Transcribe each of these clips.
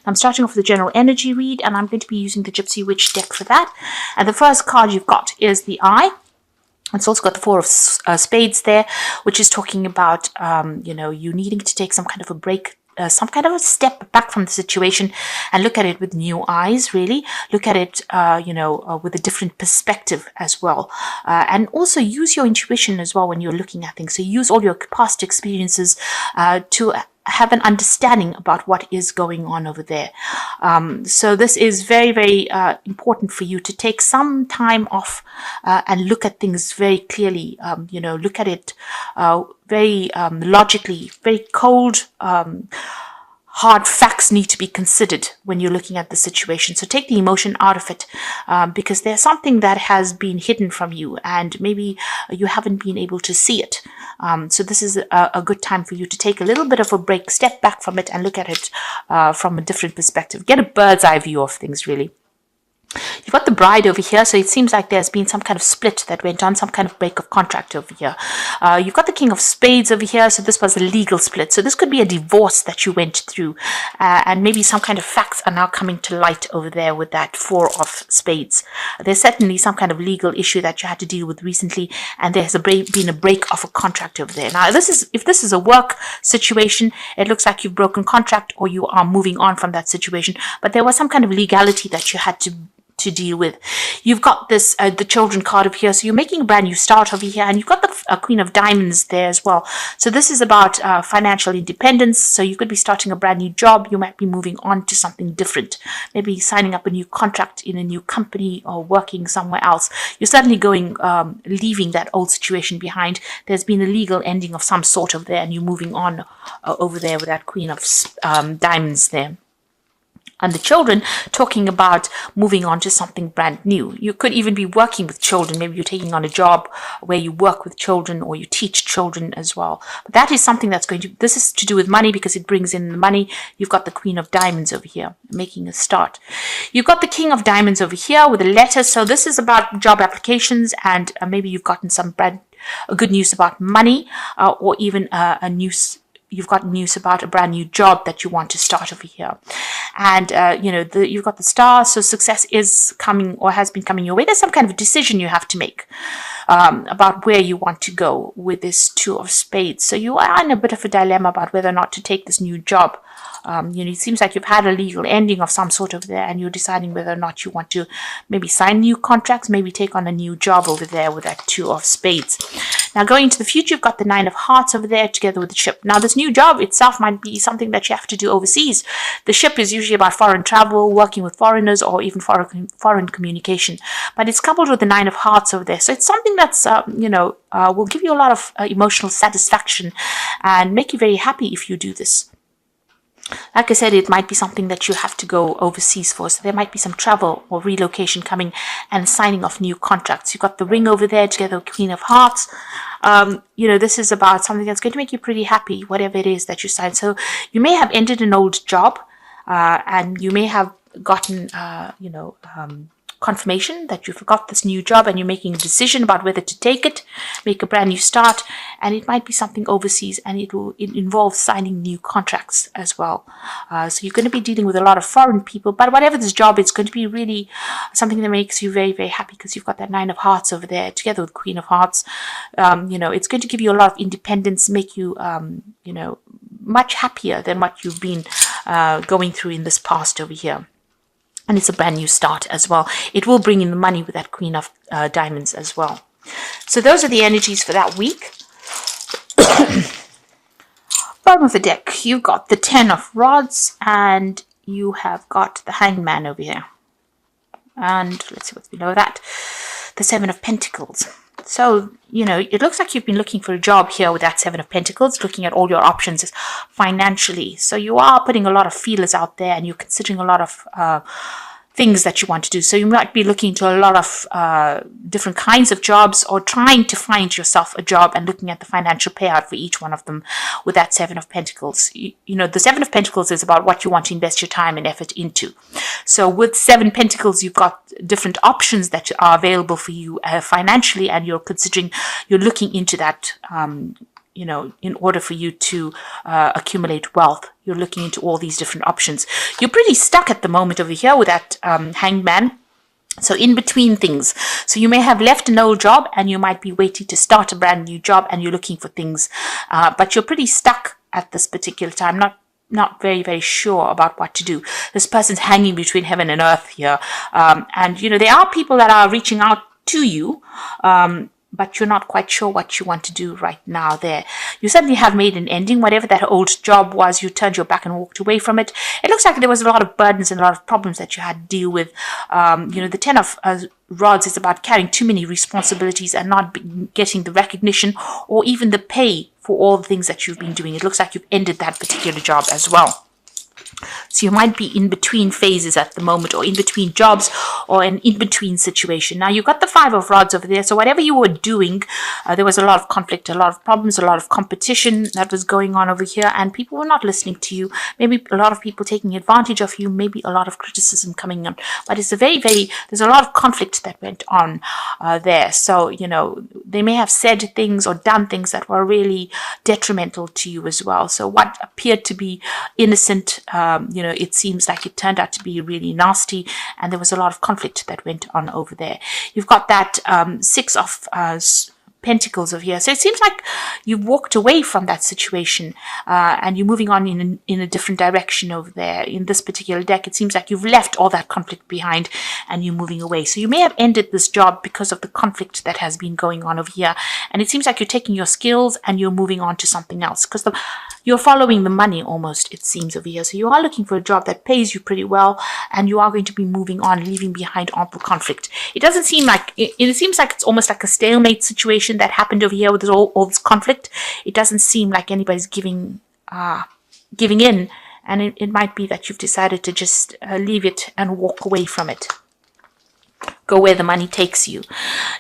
I'm starting off with the general energy read, and I'm going to be using the Gypsy Witch deck for that. And the first card you've got is the Eye. It's also got the Four of Spades there, which is talking about, you needing to take some kind of a break, some kind of a step back from the situation and look at it with new eyes, really. Look at it, with a different perspective as well. And also use your intuition as well when you're looking at things. So use all your past experiences to have an understanding about what is going on over there. So this is very, very important for you to take some time off and look at things very clearly. Look at it very logically, very cold. Hard facts need to be considered when you're looking at the situation. So take the emotion out of it, because there's something that has been hidden from you and maybe you haven't been able to see it. So this is a good time for you to take a little bit of a break, step back from it and look at it from a different perspective. Get a bird's eye view of things, really. You've got the Bride over here, so it seems like there's been some kind of split that went on, some kind of break of contract over here. You've got the King of Spades over here, so this was a legal split. So this could be a divorce that you went through, and maybe some kind of facts are now coming to light over there with that Four of Spades. There's certainly some kind of legal issue that you had to deal with recently, and there's been a break of a contract over there. Now, if this is a work situation, it looks like you've broken contract or you are moving on from that situation, but there was some kind of legality that you had to deal with. You've got this the Children card over here, so you're making a brand new start over here, and you've got the Queen of Diamonds there as well. So this is about financial independence. So you could be starting a brand new job. You might be moving on to something different, maybe signing up a new contract in a new company or working somewhere else. You're certainly going leaving that old situation behind. There's been a legal ending of some sort over there, and you're moving on over there with that Queen of Diamonds there. And the Children, talking about moving on to something brand new. You could even be working with children. Maybe you're taking on a job where you work with children or you teach children as well. But that is something that's this is to do with money because it brings in the money. You've got the Queen of Diamonds over here, making a start. You've got the King of Diamonds over here with a letter. So this is about job applications, and maybe you've gotten some good news about money, or even you've got news about a brand new job that you want to start over here. And, you've got the Star, so success is coming or has been coming your way. There's some kind of decision you have to make about where you want to go with this Two of Spades. So you are in a bit of a dilemma about whether or not to take this new job. It seems like you've had a legal ending of some sort over there, and you're deciding whether or not you want to maybe sign new contracts, maybe take on a new job over there with that Two of Spades. Now, going into the future, you've got the Nine of Hearts over there together with the Ship. Now, this new job itself might be something that you have to do overseas. The Ship is usually about foreign travel, working with foreigners, or even foreign communication. But it's coupled with the Nine of Hearts over there. So it's something that's, will give you a lot of emotional satisfaction and make you very happy if you do this. Like I said, it might be something that you have to go overseas for. So there might be some travel or relocation coming and signing off new contracts. You've got the Ring over there together with Queen of Hearts. This is about something that's going to make you pretty happy, whatever it is that you sign. So you may have ended an old job, and you may have gotten, confirmation that you've got this new job and you're making a decision about whether to take it, make a brand new start, and it might be something overseas, and it involves signing new contracts as well. So you're going to be dealing with a lot of foreign people, but whatever this job, it's going to be really something that makes you very, very happy because you've got that Nine of Hearts over there together with Queen of Hearts. It's going to give you a lot of independence, make you, much happier than what you've been going through in this past over here. And it's a brand new start as well. It will bring in the money with that Queen of Diamonds as well. So those are the energies for that week. Bottom of the deck, you've got the Ten of Rods and you have got the Hanged Man over here. And let's see what's below that. The Seven of Pentacles. So, it looks like you've been looking for a job here with that Seven of Pentacles, looking at all your options financially. So you are putting a lot of feelers out there and you're considering a lot of things that you want to do. So you might be looking into a lot of different kinds of jobs or trying to find yourself a job and looking at the financial payout for each one of them with that Seven of Pentacles. The Seven of Pentacles is about what you want to invest your time and effort into. So with Seven Pentacles, you've got different options that are available for you financially, and you're looking into that in order for you to accumulate wealth. You're looking into all these different options. You're pretty stuck at the moment over here with that Hanged Man. So in between things. So you may have left an old job and you might be waiting to start a brand new job and you're looking for things. But you're pretty stuck at this particular time. Not very, very sure about what to do. This person's hanging between heaven and earth here. And there are people that are reaching out to you. But you're not quite sure what you want to do right now there. You certainly have made an ending. Whatever that old job was, you turned your back and walked away from it. It looks like there was a lot of burdens and a lot of problems that you had to deal with. The Ten of Rods is about carrying too many responsibilities and not getting the recognition or even the pay for all the things that you've been doing. It looks like you've ended that particular job as well. So you might be in between phases at the moment, or in between jobs, or an in-between situation. Now you've got the Five of Rods over there. So whatever you were doing, there was a lot of conflict, a lot of problems, a lot of competition that was going on over here, and people were not listening to you. Maybe a lot of people taking advantage of you, maybe a lot of criticism coming on. But it's there's a lot of conflict that went on there. So, they may have said things or done things that were really detrimental to you as well. So what appeared to be innocent, it seems like it turned out to be really nasty, and there was a lot of conflict that went on over there. You've got that Six of Pentacles over here. So it seems like you've walked away from that situation and you're moving on in a different direction over there. In this particular deck, it seems like you've left all that conflict behind and you're moving away. So you may have ended this job because of the conflict that has been going on over here. And it seems like you're taking your skills and you're moving on to something else, because you're following the money almost, it seems, over here. So you are looking for a job that pays you pretty well, and you are going to be moving on, leaving behind all the conflict. It doesn't seem like, it seems like it's almost like a stalemate situation that happened over here with all this conflict. It doesn't seem like anybody's giving in, and it might be that you've decided to just leave it and walk away from it. Go where the money takes you.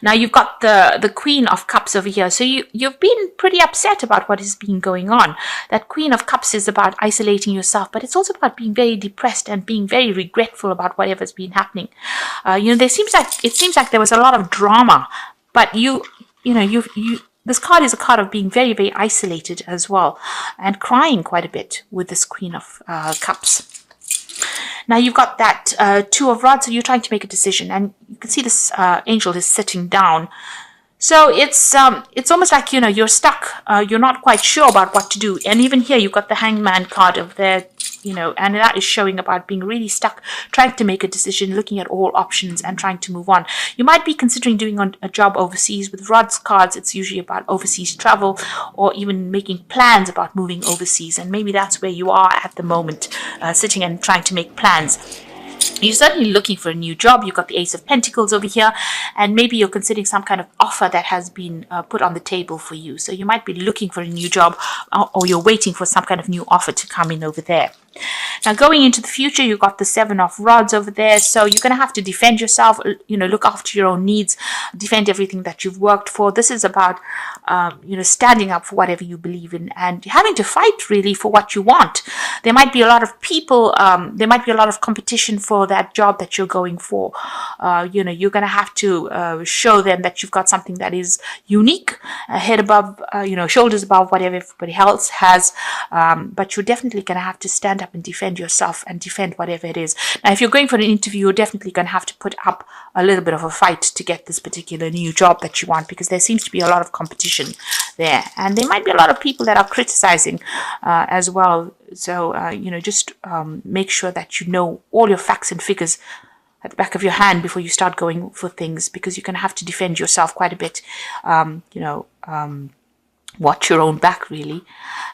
Now you've got the Queen of Cups over here. So you've been pretty upset about what has been going on. That Queen of Cups is about isolating yourself, but it's also about being very depressed and being very regretful about whatever's been happening. It seems like there was a lot of drama, but this card is a card of being very, very isolated as well, and crying quite a bit with this Queen of Cups. Now you've got that Two of Rods, so you're trying to make a decision, and you can see this angel is sitting down. So it's almost like, you're stuck. You're not quite sure about what to do. And even here you've got the Hangman card over there, and that is showing about being really stuck, trying to make a decision, looking at all options and trying to move on. You might be considering doing a job overseas. With Rods cards, it's usually about overseas travel, or even making plans about moving overseas. And maybe that's where you are at the moment, sitting and trying to make plans. You're certainly looking for a new job. You've got the Ace of Pentacles over here, and maybe you're considering some kind of offer that has been put on the table for you. So you might be looking for a new job, or you're waiting for some kind of new offer to come in over there. Now going into the future, you've got the Seven of Rods over there. So you're going to have to defend yourself, look after your own needs, defend everything that you've worked for. This is about, standing up for whatever you believe in and having to fight really for what you want. There might be a lot of people, there might be a lot of competition for that job that you're going for. You're going to have to show them that you've got something that is unique, head above, shoulders above whatever everybody else has. But you're definitely going to have to stand up and defend yourself and defend whatever it is. Now, if you're going for an interview, you're definitely going to have to put up a little bit of a fight to get this particular new job that you want, because there seems to be a lot of competition there. And there might be a lot of people that are criticizing as well. So, just make sure that you know all your facts and figures at the back of your hand before you start going for things, because you're going to have to defend yourself quite a bit, watch your own back really,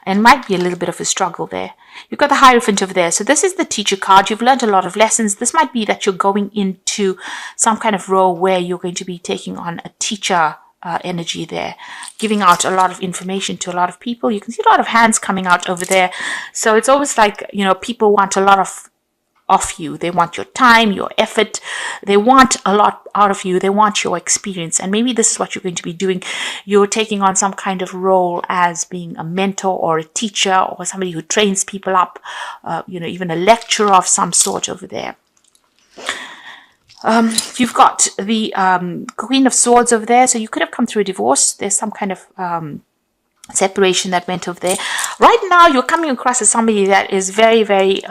and might be a little bit of a struggle there. You've got the Hierophant over there. So this is the teacher card. You've learned a lot of lessons. This might be that you're going into some kind of role where you're going to be taking on a teacher energy there, giving out a lot of information to a lot of people. You can see a lot of hands coming out over there. So it's almost like, people want a lot of you. They want your time, your effort. They want a lot out of you. They want your experience. And maybe this is what you're going to be doing. You're taking on some kind of role as being a mentor or a teacher or somebody who trains people up, even a lecturer of some sort over there. You've got the Queen of Swords over there. So you could have come through a divorce. There's some kind of separation that went over there. Right now, you're coming across as somebody that is very, very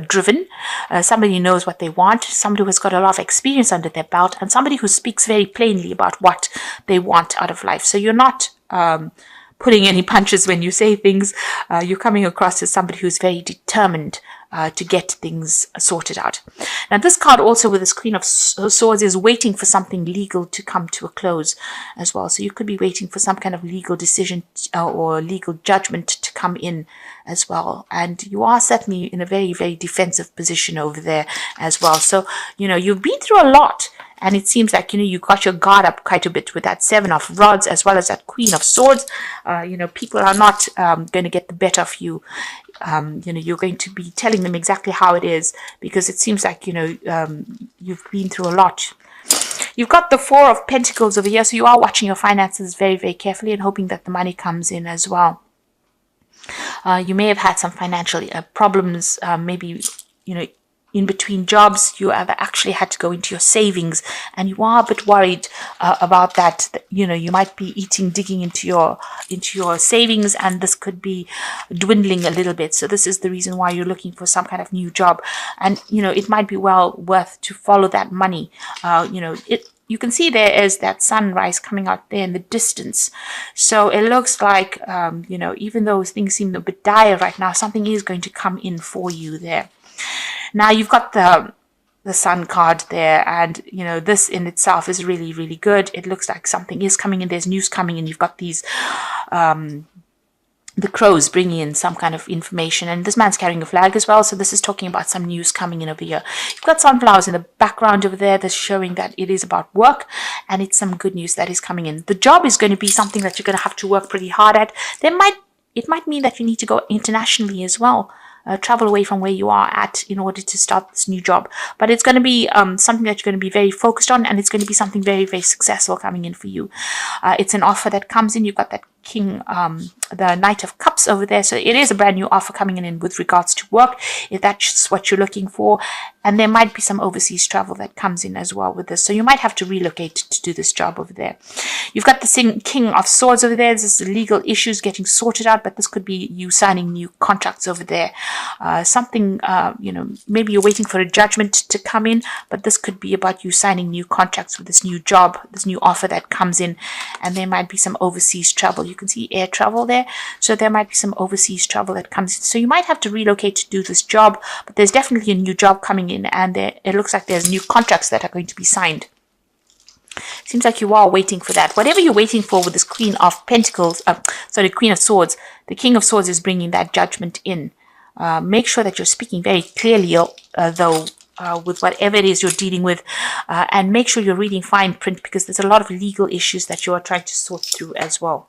driven, somebody who knows what they want, somebody who has got a lot of experience under their belt, and somebody who speaks very plainly about what they want out of life. So you're not pulling any punches when you say things. You're coming across as somebody who's very determined to get things sorted out. Now, this card also with this Queen of Swords is waiting for something legal to come to a close as well. So you could be waiting for some kind of legal decision or legal judgment to come in as well. And you are certainly in a very, very defensive position over there as well. So, you've been through a lot. And it seems like, you got your guard up quite a bit with that Seven of Rods as well as that Queen of Swords. People are not going to get the better of you. You're going to be telling them exactly how it is, because it seems like, you've been through a lot. You've got the Four of Pentacles over here. So you are watching your finances very, very carefully and hoping that the money comes in as well. You may have had some financial problems, maybe, in between jobs. You have actually had to go into your savings, and you are a bit worried about that. You might be digging into your savings, and this could be dwindling a little bit. So this is the reason why you're looking for some kind of new job, and it might be well worth to follow that money. You can see there is that sunrise coming out there in the distance. So it looks like, even though things seem a bit dire right now, something is going to come in for you there. Now you've got the Sun card there, and this in itself is really, really good. It looks like something is coming in. There's news coming in. You've got these the crows bringing in some kind of information, and this man's carrying a flag as well. So this is talking about some news coming in over here. You've got sunflowers in the background over there that's showing that it is about work, and it's some good news that is coming in. The job is going to be something that you're going to have to work pretty hard at. It might mean that you need to go internationally as well. Travel away from where you are at in order to start this new job. But it's going to be something that you're going to be very focused on, and it's going to be something very, very successful coming in for you. It's an offer that comes in. You've got that King, the Knight of Cups over there. So it is a brand new offer coming in with regards to work, if that's what you're looking for. And there might be some overseas travel that comes in as well with this. So you might have to relocate to do this job over there. You've got the King of Swords over there. This is legal issues getting sorted out, but this could be you signing new contracts over there. Maybe you're waiting for a judgment to come in, but this could be about you signing new contracts with this new job, this new offer that comes in. And there might be some overseas travel. You can see air travel there. So there might be some overseas travel that comes in. So you might have to relocate to do this job, but there's definitely a new job coming in, and it looks like there's new contracts that are going to be signed. Seems like you are waiting for that. Whatever you're waiting for with this Queen of Pentacles, Queen of Swords, the King of Swords is bringing that judgment in. Make sure that you're speaking very clearly, with whatever it is you're dealing with, and make sure you're reading fine print, because there's a lot of legal issues that you are trying to sort through as well.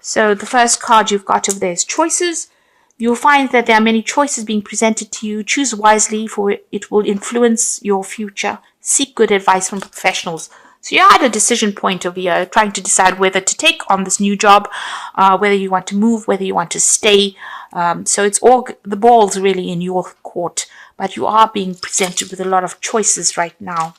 So the first card you've got over there is choices. You'll find that there are many choices being presented to you. Choose wisely, for it will influence your future. Seek good advice from professionals. So you're at a decision point over here, trying to decide whether to take on this new job, whether you want to move, whether you want to stay. So it's all, the ball's really in your court, but you are being presented with a lot of choices right now.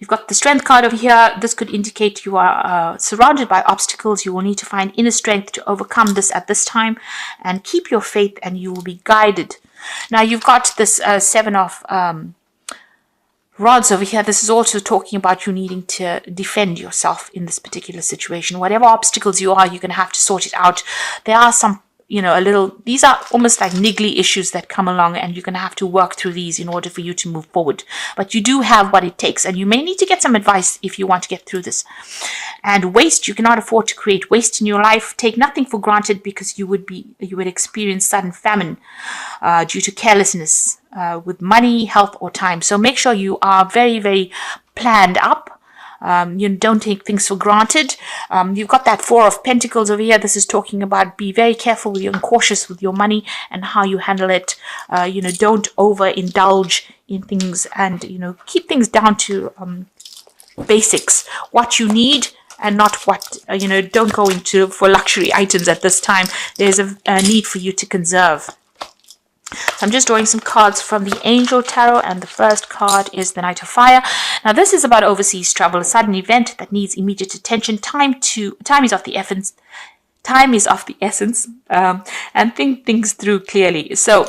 You've got the Strength card over here. This could indicate you are surrounded by obstacles. You will need to find inner strength to overcome this at this time, and keep your faith, and you will be guided. Now you've got this Seven of Rods over here. This is also talking about you needing to defend yourself in this particular situation. Whatever obstacles you're going to have to sort it out. There are some, these are almost like niggly issues that come along, and you're going to have to work through these in order for you to move forward. But you do have what it takes, and you may need to get some advice if you want to get through this. And waste, you cannot afford to create waste in your life. Take nothing for granted, because you would experience sudden famine due to carelessness with money, health, or time. So make sure you are very, very planned up. You don't take things for granted. You've got that Four of Pentacles over here. This is talking about be very careful and cautious with your money and how you handle it. Don't overindulge in things, and, keep things down to basics, what you need, and not what, don't go into for luxury items at this time. There's a need for you to conserve. So I'm just drawing some cards from the Angel Tarot, and the first card is the Knight of Fire. Now this is about overseas travel, a sudden event that needs immediate attention. Time is of the essence. time is of the essence, and think things through clearly. So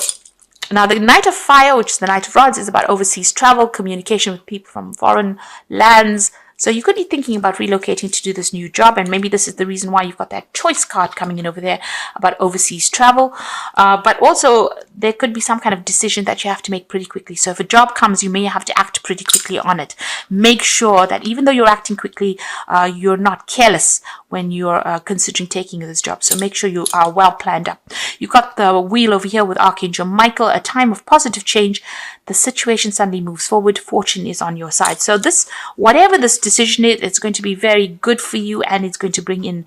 now the Knight of Fire, which is the Knight of Rods, is about overseas travel, communication with people from foreign lands. So you could be thinking about relocating to do this new job, and maybe this is the reason why you've got that choice card coming in over there about overseas travel. But also there could be some kind of decision that you have to make pretty quickly. So if a job comes, you may have to act pretty quickly on it. Make sure that even though you're acting quickly, you're not careless when you're considering taking this job. So make sure you are well planned up. You've got the wheel over here with Archangel Michael, a time of positive change. The situation suddenly moves forward. Fortune is on your side. So this, whatever this decision is, it's going to be very good for you, and it's going to bring in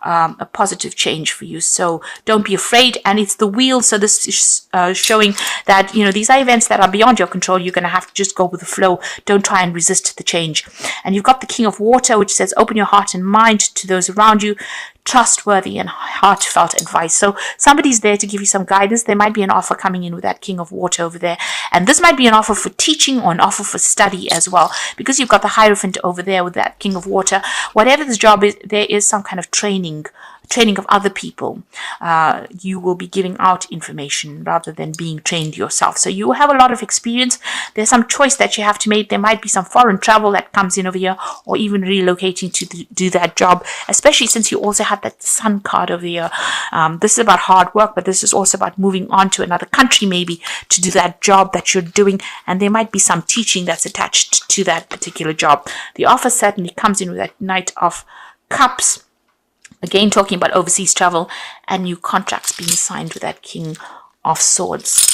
a positive change for you. So don't be afraid. And it's the wheel. So this is showing that, these are events that are beyond your control. You're going to have to just go with the flow. Don't try and resist the change. And you've got the King of Water, which says open your heart and mind to those around you. Trustworthy and heartfelt advice. So somebody's there to give you some guidance. There might be an offer coming in with that King of Water over there. And this might be an offer for teaching or an offer for study as well. Because you've got the Hierophant over there with that King of Water. Whatever this job is, there is some kind of training of other people. You will be giving out information rather than being trained yourself. So you have a lot of experience. There's some choice that you have to make. There might be some foreign travel that comes in over here, or even relocating to do that job, especially since you also have that Sun card over here. This is about hard work, but this is also about moving on to another country maybe to do that job that you're doing, and there might be some teaching that's attached to that particular job. The offer certainly comes in with that Knight of Cups. Again, talking about overseas travel and new contracts being signed with that King of Swords.